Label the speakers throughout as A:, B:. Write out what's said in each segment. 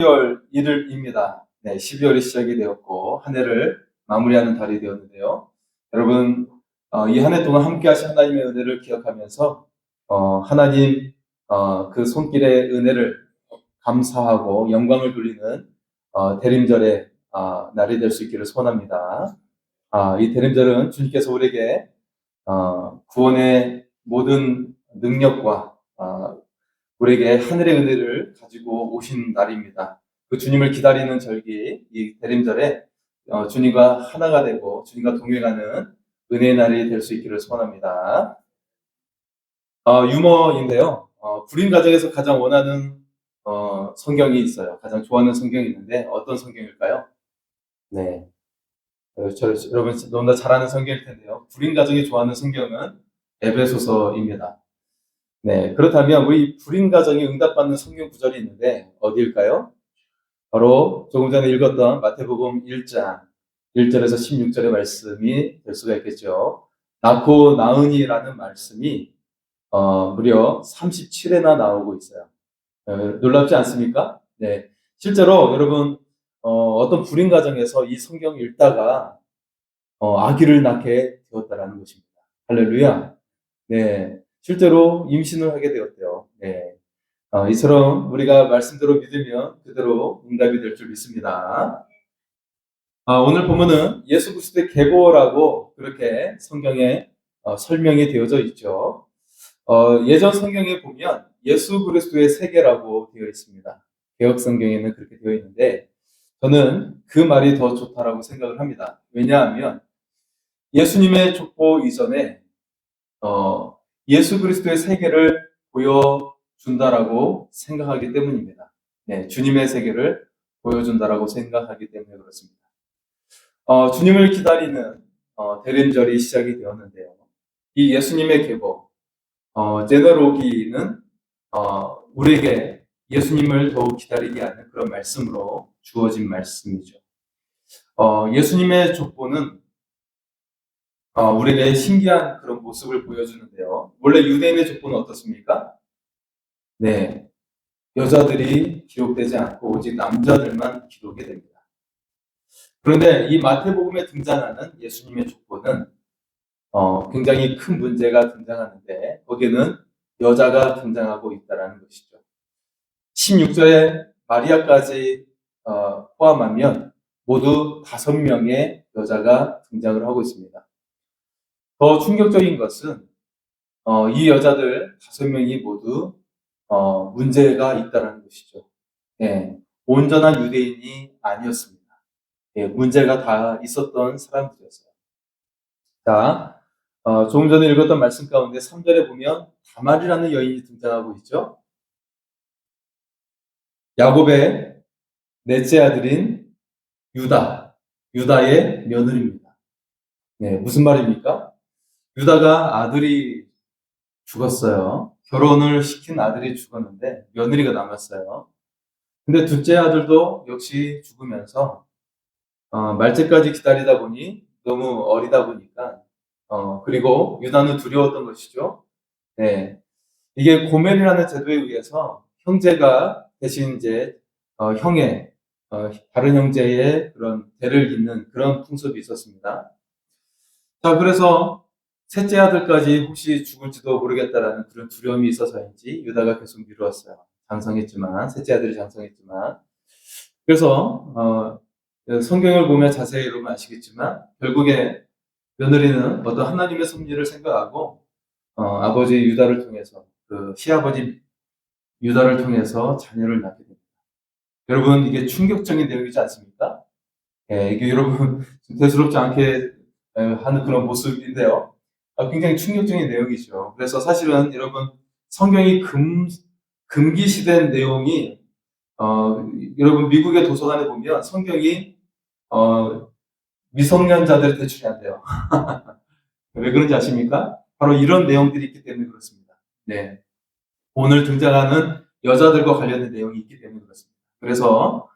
A: 12월 1일입니다. 네, 12월이 시작이 되었고 한 해를 마무리하는 달이 되었는데요. 여러분, 이 한 해 동안 함께 하신 하나님의 은혜를 기억하면서 하나님 그 손길의 은혜를 감사하고 영광을 돌리는 대림절의 날이 될 수 있기를 소원합니다. 이 대림절은 주님께서 우리에게 구원의 모든 능력과 우리에게 하늘의 은혜를 가지고 오신 날입니다. 그 주님을 기다리는 절기, 이 대림절에 주님과 하나가 되고 주님과 동행하는 은혜의 날이 될 수 있기를 소원합니다. 유머인데요. 불임 가정에서 가장 원하는 성경이 있어요. 가장 좋아하는 성경이 있는데 어떤 성경일까요? 네, 여러분 너무나 잘 아는 성경일 텐데요. 불임 가정이 좋아하는 성경은 에베소서입니다. 네, 그렇다면 우리 불임 가정이 응답받는 성경 구절이 있는데 어디일까요? 바로 조금 전에 읽었던 마태복음 1장 1절에서 16절의 말씀이 될 수가 있겠죠. 낳고 나으니라는 말씀이 무려 37회나 나오고 있어요. 놀랍지 않습니까? 네, 실제로 여러분 어떤 불임 가정에서 이 성경을 읽다가 아기를 낳게 되었다라는 것입니다. 할렐루야. 네, 실제로 임신을 하게 되었대요. 네. 이처럼 우리가 말씀대로 믿으면 그대로 응답이 될 줄 믿습니다. 오늘 본문은 예수 그리스도의 계보라고 그렇게 성경에 설명이 되어져 있죠. 예전 성경에 보면 예수 그리스도의 세계라고 되어 있습니다. 개역 성경에는 그렇게 되어 있는데 저는 그 말이 더 좋다라고 생각을 합니다. 왜냐하면 예수님의 족보 이전에 예수 그리스도의 세계를 보여준다라고 생각하기 때문입니다. 네, 주님의 세계를 보여준다라고 생각하기 때문에 그렇습니다. 주님을 기다리는 대림절이 시작이 되었는데요. 이 예수님의 계보, 제너로기는 우리에게 예수님을 더욱 기다리게 하는 그런 말씀으로 주어진 말씀이죠. 예수님의 족보는 우리에게 신기한 그런 모습을 보여주는데요. 원래 유대인의 족보는 어떻습니까? 네, 여자들이 기록되지 않고 오직 남자들만 기록이 됩니다. 그런데 이 마태복음에 등장하는 예수님의 족보는 굉장히 큰 문제가 등장하는데 거기에는 여자가 등장하고 있다는 것이죠. 16절에 마리아까지 포함하면 모두 5명의 여자가 등장을 하고 있습니다. 더 충격적인 것은 이 여자들 5명이 모두 문제가 있다는 것이죠. 예, 온전한 유대인이 아니었습니다. 예, 문제가 다 있었던 사람들이었어요. 자, 조금 전에 읽었던 말씀 가운데 3절에 보면 다말이라는 여인이 등장하고 있죠. 야곱의 넷째 아들인 유다의 며느리입니다. 네, 무슨 말입니까? 유다가 아들이 죽었어요. 결혼을 시킨 아들이 죽었는데 며느리가 남았어요. 근데 둘째 아들도 역시 죽으면서 말째까지 기다리다 보니 너무 어리다 보니까 그리고 유다는 두려웠던 것이죠. 네, 이게 고멜이라는 제도에 의해서 형제가 대신 이제 형의 다른 형제의 그런 대를 잇는 그런 풍습이 있었습니다. 자, 그래서 셋째 아들까지 혹시 죽을지도 모르겠다라는 그런 두려움이 있어서인지 유다가 계속 미루었어요. 장성했지만 셋째 아들이 장성했지만 그래서 성경을 보면 자세히 여러분 아시겠지만 결국에 며느리는 어떤 하나님의 섭리를 생각하고 아버지 유다를 통해서 그 시아버지 유다를 통해서 자녀를 낳게 됩니다. 여러분 이게 충격적인 내용이지 않습니까? 이게 여러분 대수롭지 않게 하는 그런 모습인데요. 굉장히 충격적인 내용이죠. 그래서 사실은 여러분 성경이 금기시된 내용이 여러분 미국의 도서관에 보면 성경이 미성년자들 대출이 안 돼요. 왜 그런지 아십니까? 바로 이런 내용들이 있기 때문에 그렇습니다. 네, 오늘 등장하는 여자들과 관련된 내용이 있기 때문에 그렇습니다. 그래서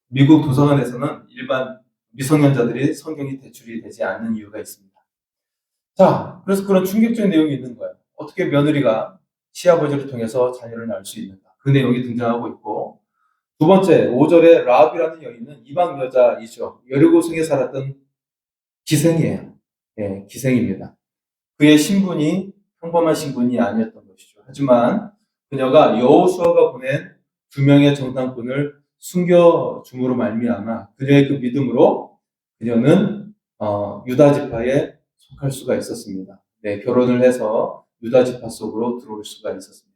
A: 미국 도서관에서는 일반 미성년자들이 성경이 대출이 되지 않는 이유가 있습니다. 자, 그래서 그런 충격적인 내용이 있는 거예요. 어떻게 며느리가 시아버지를 통해서 자녀를 낳을 수 있는가? 그 내용이 등장하고 있고 두 번째, 5절에 라합이라는 여인은 이방 여자이죠. 여리고성에 살았던 기생이에요. 예, 기생입니다. 그의 신분이 평범한 신분이 아니었던 것이죠. 하지만 그녀가 여호수아가 보낸 두 명의 정탐꾼을 숨겨줌으로 말미암아 그녀의 그 믿음으로 그녀는 유다 지파에 속할 수가 있었습니다. 네, 결혼을 해서 유다 지파 속으로 들어올 수가 있었습니다.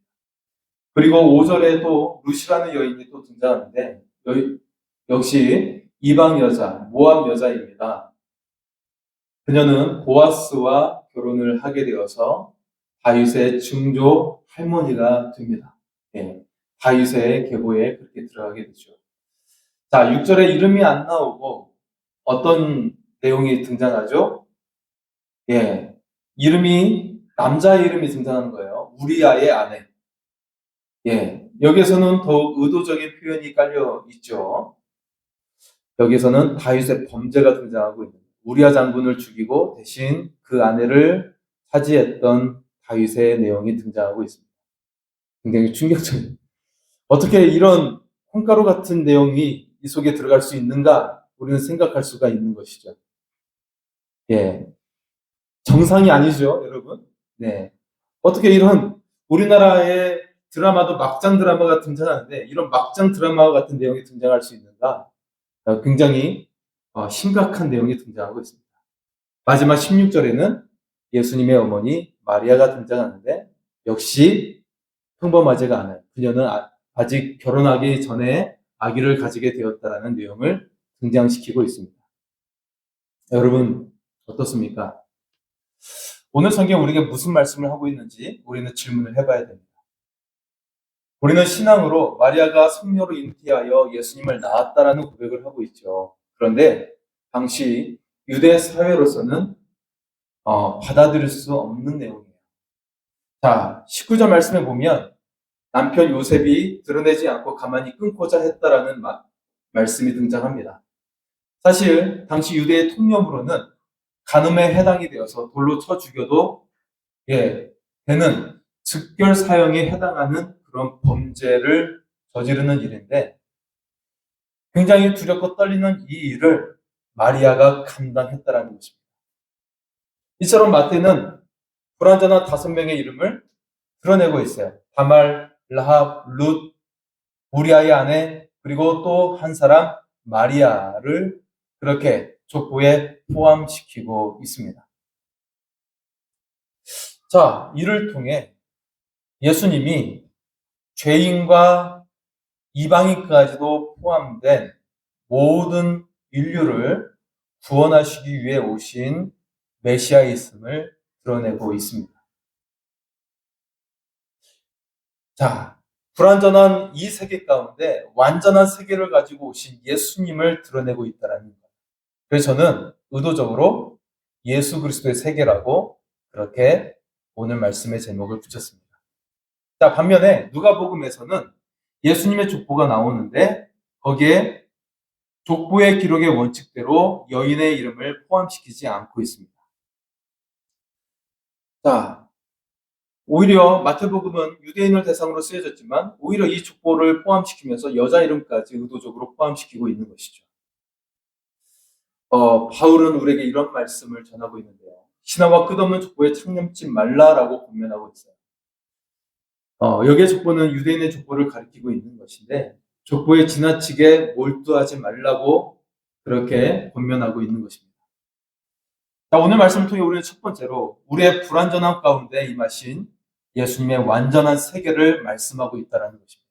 A: 그리고 5절에 또 루시라는 여인이 또 등장하는데 역시 이방 여자, 모압 여자입니다. 그녀는 보아스와 결혼을 하게 되어서 다윗의 증조 할머니가 됩니다. 예, 다윗의 계보에 그렇게 들어가게 되죠. 자, 6절에 이름이 안 나오고 어떤 내용이 등장하죠? 예, 남자의 이름이 등장하는 거예요. 우리아의 아내. 예, 여기서는 더욱 의도적인 표현이 깔려 있죠. 여기서는 다윗의 범죄가 등장하고 있는 우리아 장군을 죽이고 대신 그 아내를 차지했던 다윗의 내용이 등장하고 있습니다. 굉장히 충격적인. 어떻게 이런 콩가루 같은 내용이 이 속에 들어갈 수 있는가? 우리는 생각할 수가 있는 것이죠. 예, 정상이 아니죠, 여러분. 네, 어떻게 이런 우리나라의 드라마도 막장 드라마가 등장하는데 이런 막장 드라마 같은 내용이 등장할 수 있는가? 굉장히 심각한 내용이 등장하고 있습니다. 마지막 16절에는 예수님의 어머니 마리아가 등장하는데 역시 평범하지가 않아요. 그녀는 아직 결혼하기 전에 아기를 가지게 되었다라는 내용을 등장시키고 있습니다. 여러분 어떻습니까? 오늘 성경 우리에게 무슨 말씀을 하고 있는지 우리는 질문을 해봐야 됩니다. 우리는 신앙으로 마리아가 성녀로 잉태하여 예수님을 낳았다라는 고백을 하고 있죠. 그런데 당시 유대 사회로서는 받아들일 수 없는 내용이에요. 자, 19절 말씀에 보면 남편 요셉이 드러내지 않고 가만히 끊고자 했다라는 말씀이 등장합니다. 사실 당시 유대의 통념으로는 간음에 해당이 되어서 돌로 쳐 죽여도 되는 즉결 사형에 해당하는 그런 범죄를 저지르는 일인데 굉장히 두렵고 떨리는 이 일을 마리아가 감당했다라는 것입니다. 이처럼 마태는 불완전한 5명의 이름을 드러내고 있어요. 다말, 라합, 룻, 우리아의 아내, 그리고 또 한 사람 마리아를 그렇게 족보에 포함시키고 있습니다. 자, 이를 통해 예수님이 죄인과 이방인까지도 포함된 모든 인류를 구원하시기 위해 오신 메시아의 있음을 드러내고 있습니다. 자, 불완전한 이 세계 가운데 완전한 세계를 가지고 오신 예수님을 드러내고 있다는 것. 그래서 저는 의도적으로 예수 그리스도의 세계라고 그렇게 오늘 말씀의 제목을 붙였습니다. 자, 반면에 누가복음에서는 예수님의 족보가 나오는데 거기에 족보의 기록의 원칙대로 여인의 이름을 포함시키지 않고 있습니다. 자, 오히려 마태복음은 유대인을 대상으로 쓰여졌지만 오히려 이 족보를 포함시키면서 여자 이름까지 의도적으로 포함시키고 있는 것이죠. 바울은 우리에게 이런 말씀을 전하고 있는데요. 신화와 끝없는 족보에 창념치 말라라고 권면하고 있어요. 여기에 족보는 유대인의 족보를 가리키고 있는 것인데 족보에 지나치게 몰두하지 말라고 그렇게 권면하고 있는 것입니다. 자, 오늘 말씀을 통해 우리는 첫 번째로 우리의 불완전함 가운데 임하신 예수님의 완전한 세계를 말씀하고 있다는 것입니다.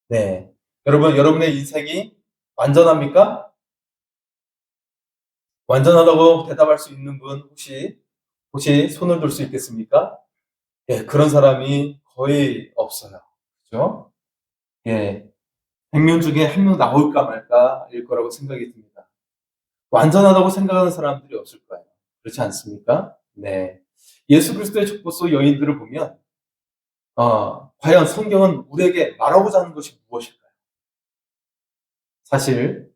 A: 네, 여러분의 인생이 완전합니까? 완전하다고 대답할 수 있는 분 혹시 손을 들 수 있겠습니까? 예, 그런 사람이 거의 없어요. 그죠? 예, 100명 중에 1명 나올까 말까일 거라고 생각이 듭니다. 완전하다고 생각하는 사람들이 없을 거예요. 그렇지 않습니까? 네. 예수 그리스도의 족보 속 여인들을 보면, 과연 성경은 우리에게 말하고자 하는 것이 무엇일까요? 사실,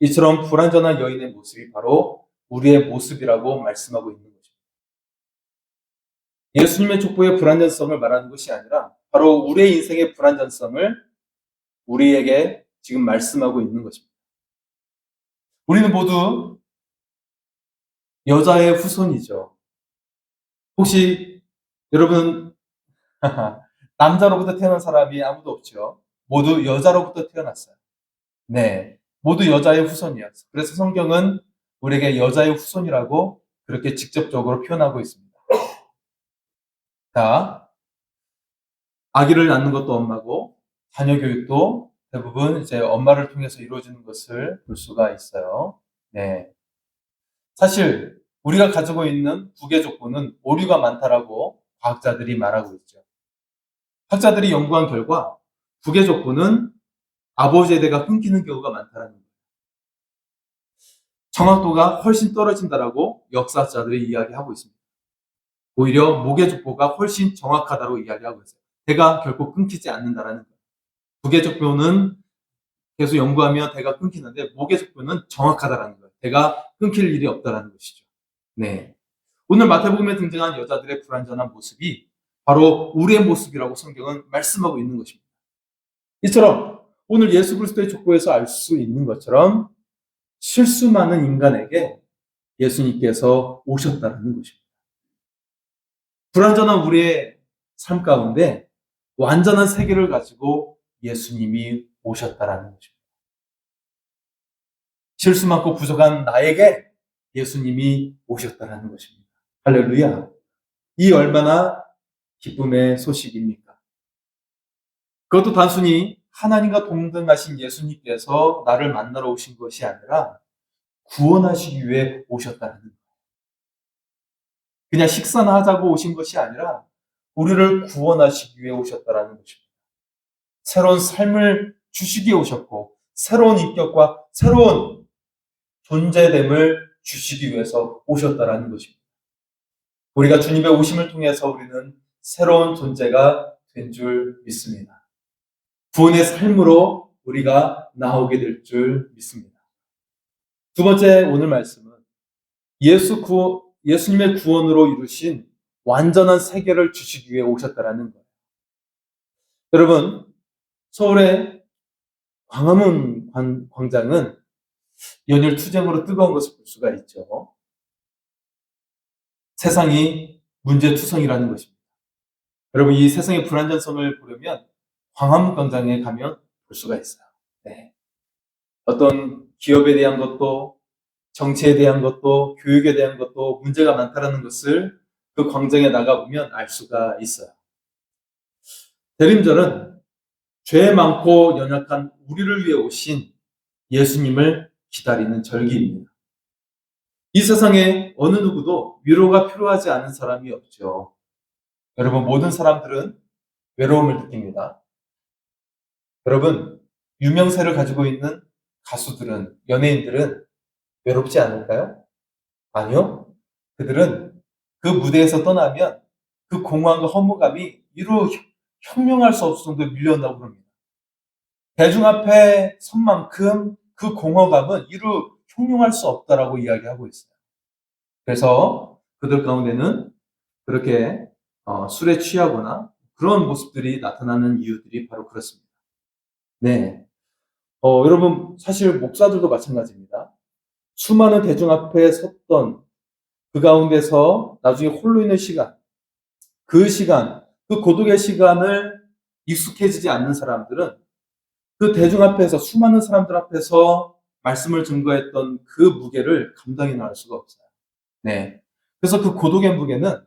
A: 이처럼 불완전한 여인의 모습이 바로 우리의 모습이라고 말씀하고 있는 것입니다. 예수님의 족보의 불완전성을 말하는 것이 아니라 바로 우리의 인생의 불완전성을 우리에게 지금 말씀하고 있는 것입니다. 우리는 모두 여자의 후손이죠. 혹시 여러분 남자로부터 태어난 사람이 아무도 없죠. 모두 여자로부터 태어났어요. 네, 모두 여자의 후손이었어요. 그래서 성경은 우리에게 여자의 후손이라고 그렇게 직접적으로 표현하고 있습니다. 자, 아기를 낳는 것도 엄마고 자녀 교육도 대부분 이제 엄마를 통해서 이루어지는 것을 볼 수가 있어요. 네, 사실 우리가 가지고 있는 북의 족보는 오류가 많다라고 과학자들이 말하고 있죠. 학자들이 연구한 결과 북의 족보는 아버지 세대가 끊기는 경우가 많다는 거예요. 정확도가 훨씬 떨어진다라고 역사자들이 이야기하고 있습니다. 오히려 목의 족보가 훨씬 정확하다고 이야기하고 있어요. 대가 결코 끊기지 않는다라는 거예요. 북의 족보는 계속 연구하면 대가 끊기는데 목의 족보는 정확하다라는 거예요. 대가 끊길 일이 없다라는 것이죠. 네. 오늘 마태복음에 등장한 여자들의 불완전한 모습이 바로 우리의 모습이라고 성경은 말씀하고 있는 것입니다. 이처럼 오늘 예수 그리스도의 족보에서 알 수 있는 것처럼 실수 많은 인간에게 예수님께서 오셨다는 것입니다. 불완전한 우리의 삶 가운데 완전한 세계를 가지고 예수님이 오셨다는 것입니다. 실수 많고 부족한 나에게 예수님이 오셨다는 것입니다. 할렐루야. 이 얼마나 기쁨의 소식입니까? 그것도 단순히 하나님과 동등하신 예수님께서 나를 만나러 오신 것이 아니라 구원하시기 위해 오셨다는 거예요. 그냥 식사나 하자고 오신 것이 아니라 우리를 구원하시기 위해 오셨다는 것입니다. 새로운 삶을 주시기 위해 오셨고 새로운 인격과 새로운 존재됨을 주시기 위해서 오셨다는 것입니다. 우리가 주님의 오심을 통해서 우리는 새로운 존재가 된 줄 믿습니다. 구원의 삶으로 우리가 나오게 될 줄 믿습니다. 두 번째 오늘 말씀은 예수님의 구원으로 이루신 완전한 세계를 주시기 위해 오셨다는 거예요. 여러분, 서울의 광화문 광장은 연일 투쟁으로 뜨거운 것을 볼 수가 있죠. 세상이 문제투성이라는 것입니다. 여러분, 이 세상의 불안전성을 보려면 광화문 광장에 가면 볼 수가 있어요. 네. 어떤 기업에 대한 것도 정치에 대한 것도 교육에 대한 것도 문제가 많다는 것을 그 광장에 나가보면 알 수가 있어요. 대림절은 죄 많고 연약한 우리를 위해 오신 예수님을 기다리는 절기입니다. 이 세상에 어느 누구도 위로가 필요하지 않은 사람이 없죠. 여러분, 모든 사람들은 외로움을 느낍니다. 여러분, 유명세를 가지고 있는 가수들은, 연예인들은 외롭지 않을까요? 아니요. 그들은 그 무대에서 떠나면 그 공허함과 허무감이 이루 형용할 수 없을 정도로 밀려온다고 그럽니다. 대중 앞에 선 만큼 그 공허감은 이루 형용할 수 없다라고 이야기하고 있어요. 그래서 그들 가운데는 그렇게 술에 취하거나 그런 모습들이 나타나는 이유들이 바로 그렇습니다. 네. 여러분, 사실 목사들도 마찬가지입니다. 수많은 대중 앞에 섰던 그 가운데서 나중에 홀로 있는 시간, 그 고독의 시간을 익숙해지지 않는 사람들은 그 대중 앞에서, 수많은 사람들 앞에서 말씀을 증거했던 그 무게를 감당해 나갈 수가 없어요. 네. 그래서 그 고독의 무게는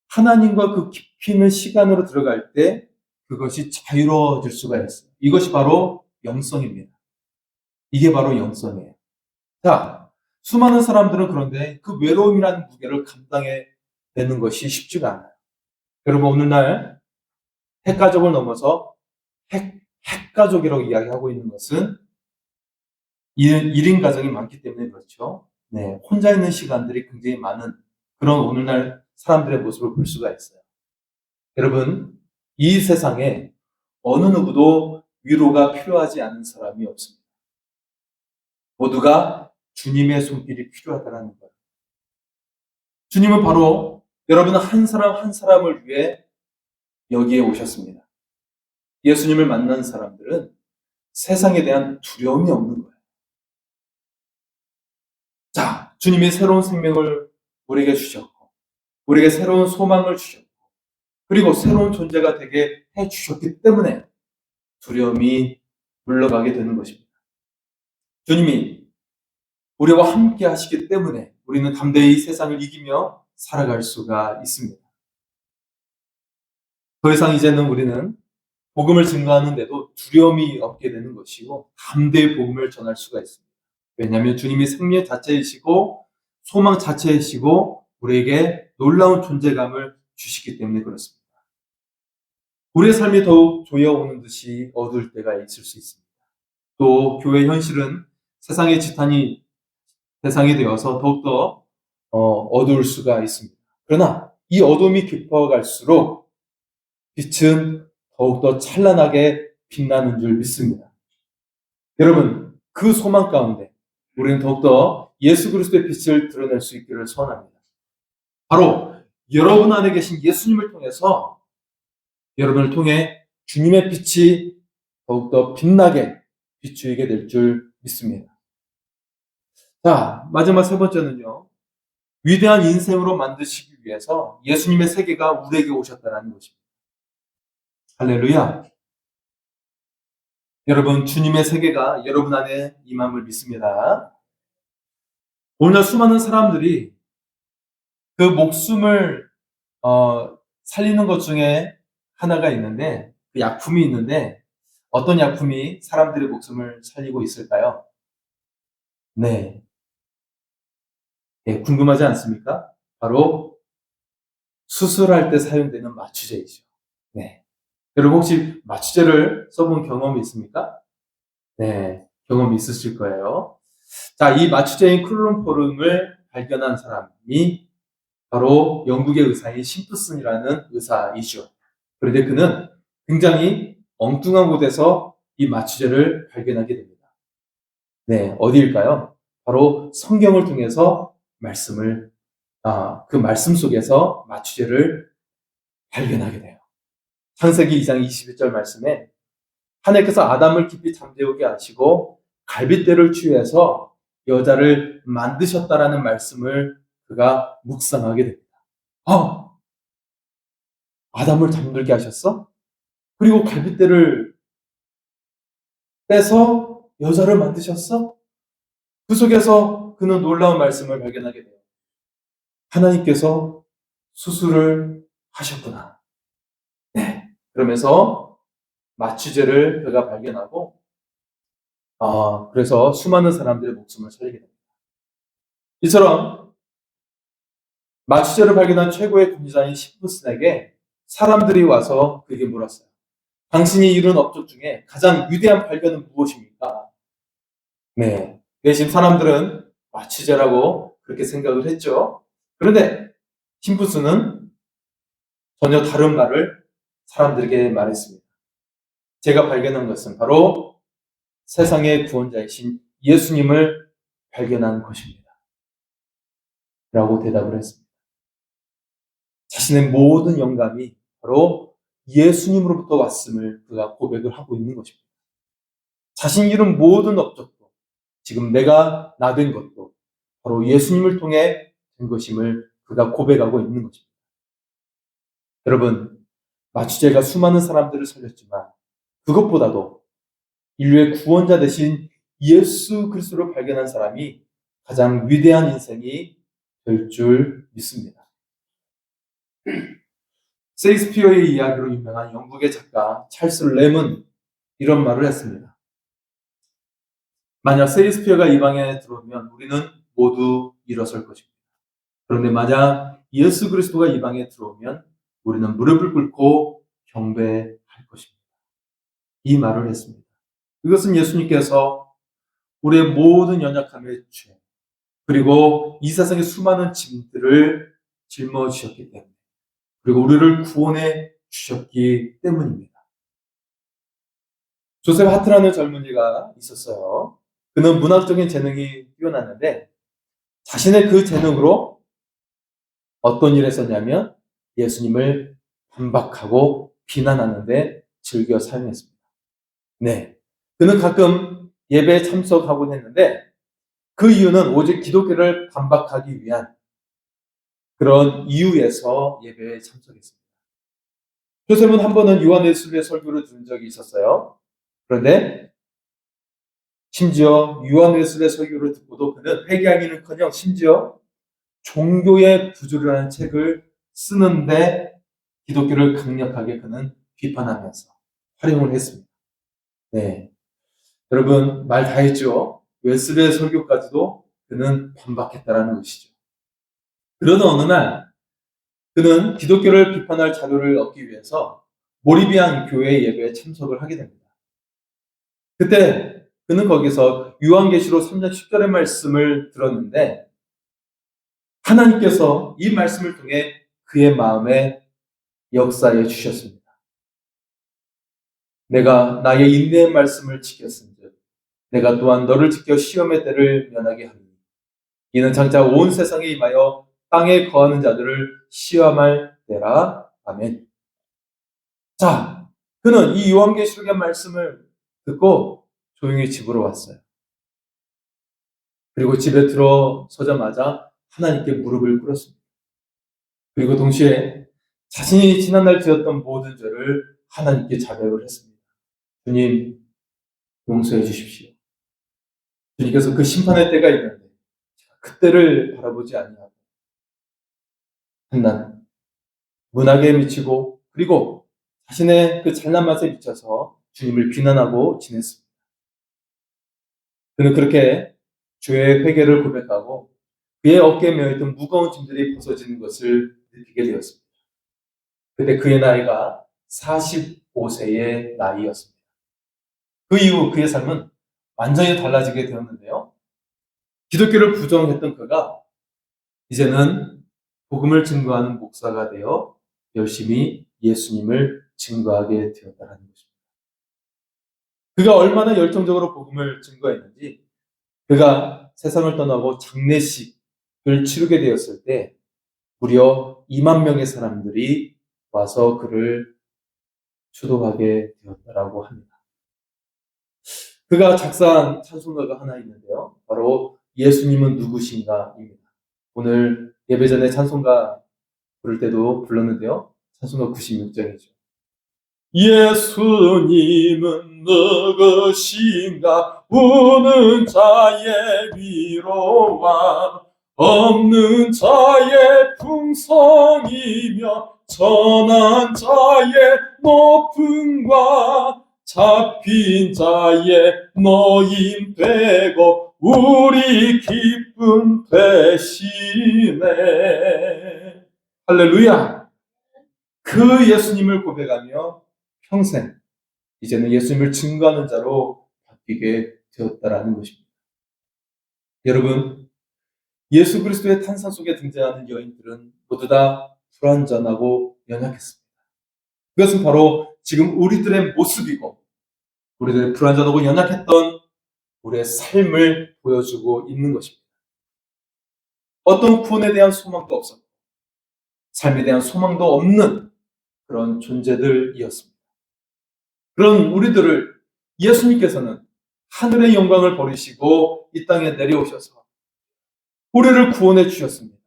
A: 하나님과 그 깊이 있는 시간으로 들어갈 때 그것이 자유로워질 수가 있어요. 이것이 바로 영성입니다. 이게 바로 영성이에요. 자, 수많은 사람들은 그런데 그 외로움이라는 무게를 감당해내는 것이 쉽지가 않아요. 여러분, 오늘날 핵가족을 넘어서 핵가족이라고 이야기하고 있는 것은 1인 가정이 많기 때문에 그렇죠. 네, 혼자 있는 시간들이 굉장히 많은 그런 오늘날 사람들의 모습을 볼 수가 있어요. 여러분, 이 세상에 어느 누구도 위로가 필요하지 않은 사람이 없습니다. 모두가 주님의 손길이 필요하다는 거예요. 주님은 바로 여러분 한 사람 한 사람을 위해 여기에 오셨습니다. 예수님을 만난 사람들은 세상에 대한 두려움이 없는 거예요. 자, 주님이 새로운 생명을 우리에게 주셨고, 우리에게 새로운 소망을 주셨고, 그리고 새로운 존재가 되게 해주셨기 때문에 두려움이 물러가게 되는 것입니다. 주님이 우리와 함께 하시기 때문에 우리는 담대히 세상을 이기며 살아갈 수가 있습니다. 더 이상 이제는 우리는 복음을 증거하는데도 두려움이 없게 되는 것이고 담대히 복음을 전할 수가 있습니다. 왜냐하면 주님이 생명 자체이시고 소망 자체이시고 우리에게 놀라운 존재감을 주시기 때문에 그렇습니다. 우리의 삶이 더욱 조여오는 듯이 어두울 때가 있을 수 있습니다. 또 교회 현실은 세상의 지탄이 대상이 되어서 더욱더 어두울 수가 있습니다. 그러나 이 어둠이 깊어갈수록 빛은 더욱더 찬란하게 빛나는 줄 믿습니다. 여러분, 그 소망 가운데 우리는 더욱더 예수 그리스도의 빛을 드러낼 수 있기를 소원합니다. 바로 여러분 안에 계신 예수님을 통해서 여러분을 통해 주님의 빛이 더욱더 빛나게 비추이게 될 줄 믿습니다. 자, 마지막 세 번째는요. 위대한 인생으로 만드시기 위해서 예수님의 세계가 우리에게 오셨다는 것입니다. 할렐루야. 여러분, 주님의 세계가 여러분 안에 임함을 믿습니다. 오늘 수많은 사람들이 그 목숨을 살리는 것 중에 하나가 있는데, 그 약품이 있는데 어떤 약품이 사람들의 목숨을 살리고 있을까요? 네, 궁금하지 않습니까? 바로 수술할 때 사용되는 마취제이죠. 네. 여러분 혹시 마취제를 써본 경험이 있습니까? 네, 경험이 있으실 거예요. 자, 이 마취제인 클로로폼을 발견한 사람이 바로 영국의 의사인 심프슨이라는 의사이죠. 그런데 그는 굉장히 엉뚱한 곳에서 이 마취제를 발견하게 됩니다. 네, 어디일까요? 바로 성경을 통해서 그 말씀 속에서 마취제를 발견하게 돼요. 창세기 2장 21절 말씀에 하나님께서 아담을 깊이 잠재우게 하시고 갈빗대를 취해서 여자를 만드셨다라는 말씀을 그가 묵상하게 됩니다. 아담을 잠들게 하셨어? 그리고 갈빗대를 빼서 여자를 만드셨어? 그 속에서 그는 놀라운 말씀을 발견하게 돼요. 하나님께서 수술을 하셨구나. 네. 그러면서 마취제를 그가 발견하고, 그래서 수많은 사람들의 목숨을 살리게 됩니다. 이처럼 마취제를 발견한 최고의 군사인 심프슨에게 사람들이 와서 그에게 물었어요. 당신이 이룬 업적 중에 가장 위대한 발견은 무엇입니까? 네. 내심 사람들은 마취제라고 그렇게 생각을 했죠. 그런데 심프슨은 전혀 다른 말을 사람들에게 말했습니다. 제가 발견한 것은 바로 세상의 구원자이신 예수님을 발견한 것입니다. 라고 대답을 했습니다. 자신의 모든 영감이 바로 예수님으로부터 왔음을 그가 고백을 하고 있는 것입니다. 자신이 이룬 모든 업적도 지금 내가 나된 것도 바로 예수님을 통해 된 것임을 그가 고백하고 있는 것입니다. 여러분, 마취제가 수많은 사람들을 살렸지만 그것보다도 인류의 구원자 대신 예수 그리스도를 발견한 사람이 가장 위대한 인생이 될 줄 믿습니다. 셰익스피어의 이야기로 유명한 영국의 작가 찰스 램은 이런 말을 했습니다. 만약 셰익스피어가 이 방에 들어오면 우리는 모두 일어설 것입니다. 그런데 만약 예수 그리스도가 이 방에 들어오면 우리는 무릎을 꿇고 경배할 것입니다. 이 말을 했습니다. 이것은 예수님께서 우리의 모든 연약함의 죄, 그리고 이 세상의 수많은 짐들을 짊어지셨기 때문에, 그리고 우리를 구원해 주셨기 때문입니다. 조셉 하트라는 젊은이가 있었어요. 그는 문학적인 재능이 뛰어났는데 자신의 그 재능으로 어떤 일을 했었냐면 예수님을 반박하고 비난하는데 즐겨 사용했습니다. 네. 그는 가끔 예배에 참석하곤 했는데 그 이유는 오직 기독교를 반박하기 위한 그런 이유에서 예배에 참석했습니다. 조셉은 한 번은 요한 웨슬리의 설교를 들은 적이 있었어요. 그런데 심지어 요한 웨슬리의 설교를 듣고도 그는 회개하기는커녕 심지어 종교의 구조라는 책을 쓰는데 기독교를 강력하게 그는 비판하면서 활용을 했습니다. 네, 여러분 말 다 했죠. 웨슬리의 설교까지도 그는 반박했다라는 것이죠. 그러던 어느 날 그는 기독교를 비판할 자료를 얻기 위해서 모리비안 교회 예배에 참석을 하게 됩니다. 그때 그는 거기서 요한계시록 3장 10절의 말씀을 들었는데 하나님께서 이 말씀을 통해 그의 마음에 역사해 주셨습니다. 내가 나의 인내의 말씀을 지켰은즉 내가 또한 너를 지켜 시험의 때를 면하게 하리니 이는 장차 온 세상에 임하여 땅에 거하는 자들을 시험할 때라. 아멘. 자, 그는 이 요한계시록의 말씀을 듣고 조용히 집으로 왔어요. 그리고 집에 들어서자마자 하나님께 무릎을 꿇었습니다. 그리고 동시에 자신이 지난날 지었던 모든 죄를 하나님께 자백을 했습니다. 주님, 용서해 주십시오. 주님께서 그 심판의 때가 있는데 그때를 바라보지 아니하고 한낱 문학에 미치고 그리고 자신의 그 잘난 맛에 미쳐서 주님을 비난하고 지냈습니다. 그는 그렇게 죄의 회개를 고백하고 그의 어깨에 메어있던 무거운 짐들이 벗어지는 것을 느끼게 되었습니다. 그때 그의 나이가 45세의 나이였습니다. 그 이후 그의 삶은 완전히 달라지게 되었는데요. 기독교를 부정했던 그가 이제는 복음을 증거하는 목사가 되어 열심히 예수님을 증거하게 되었다는 것입니다. 그가 얼마나 열정적으로 복음을 증거했는지 그가 세상을 떠나고 장례식을 치르게 되었을 때 무려 2만 명의 사람들이 와서 그를 추도하게 되었다라고 합니다. 그가 작사한 찬송가가 하나 있는데요. 바로 예수님은 누구신가입니다. 오늘 예배 전에 찬송가 부를 때도 불렀는데요. 찬송가 96절이죠. 예수님은 누구신가 우는 자의 위로와 없는 자의 풍성이며 전한 자의 높음과 잡힌 자의 노임 되고 우리 기쁨 되시네. 할렐루야. 그 예수님을 고백하며 평생 이제는 예수님을 증거하는 자로 바뀌게 되었다라는 것입니다. 여러분, 예수 그리스도의 탄산 속에 등장하는 여인들은 모두 다 불완전하고 연약했습니다. 그것은 바로 지금 우리들의 모습이고 우리들의 불완전하고 연약했던 우리의 삶을 보여주고 있는 것입니다. 어떤 구원에 대한 소망도 없었고 삶에 대한 소망도 없는 그런 존재들이었습니다. 그런 우리들을 예수님께서는 하늘의 영광을 버리시고 이 땅에 내려오셔서 우리를 구원해 주셨습니다.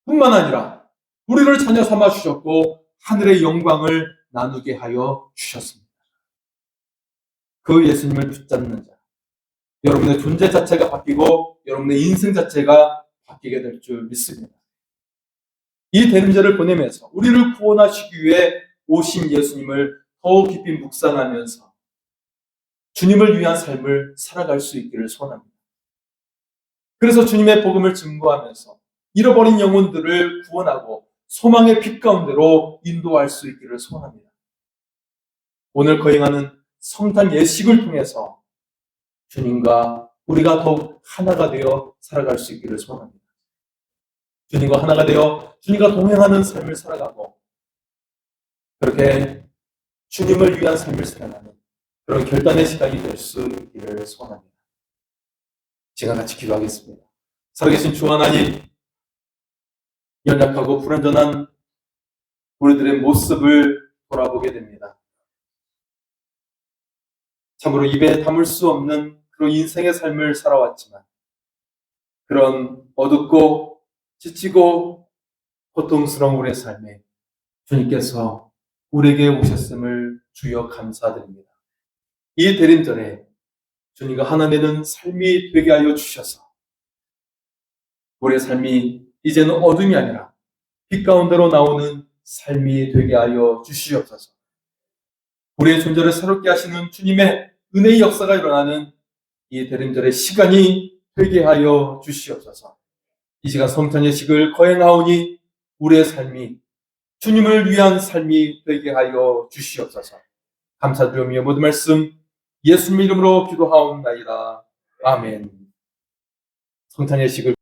A: 뿐만 아니라 우리를 자녀 삼아 주셨고 하늘의 영광을 나누게 하여 주셨습니다. 그 예수님을 붙잡는 자, 여러분의 존재 자체가 바뀌고 여러분의 인생 자체가 바뀌게 될 줄 믿습니다. 이 대림절을 보내면서 우리를 구원하시기 위해 오신 예수님을 더욱 깊이 묵상하면서 주님을 위한 삶을 살아갈 수 있기를 소원합니다. 그래서 주님의 복음을 증거하면서 잃어버린 영혼들을 구원하고 소망의 빛 가운데로 인도할 수 있기를 소원합니다. 오늘 거행하는 성탄 예식을 통해서 주님과 우리가 더욱 하나가 되어 살아갈 수 있기를 소원합니다. 주님과 하나가 되어 주님과 동행하는 삶을 살아가고 그렇게 주님을 위한 삶을 살아가는 그런 결단의 시간이 될 수 있기를 소원합니다. 제가 같이 기도하겠습니다. 살아계신 주 하나님, 연약하고 불완전한 우리들의 모습을 돌아보게 됩니다. 참으로 입에 담을 수 없는 그런 인생의 삶을 살아왔지만 그런 어둡고 지치고 고통스러운 우리의 삶에 주님께서 우리에게 오셨음을 주여 감사드립니다. 이 대림절에 주님과 하나 되는 삶이 되게 하여 주셔서 우리의 삶이 이제는 어둠이 아니라 빛 가운데로 나오는 삶이 되게 하여 주시옵소서. 우리의 존재를 새롭게 하시는 주님의 은혜의 역사가 일어나는 이 대림절의 시간이 되게 하여 주시옵소서. 이 시간 성탄 예식을 거행하오니 우리의 삶이 주님을 위한 삶이 되게 하여 주시옵소서. 감사드리며 모든 말씀 예수님 이름으로 기도하옵나이다. 아멘. 성탄 예식을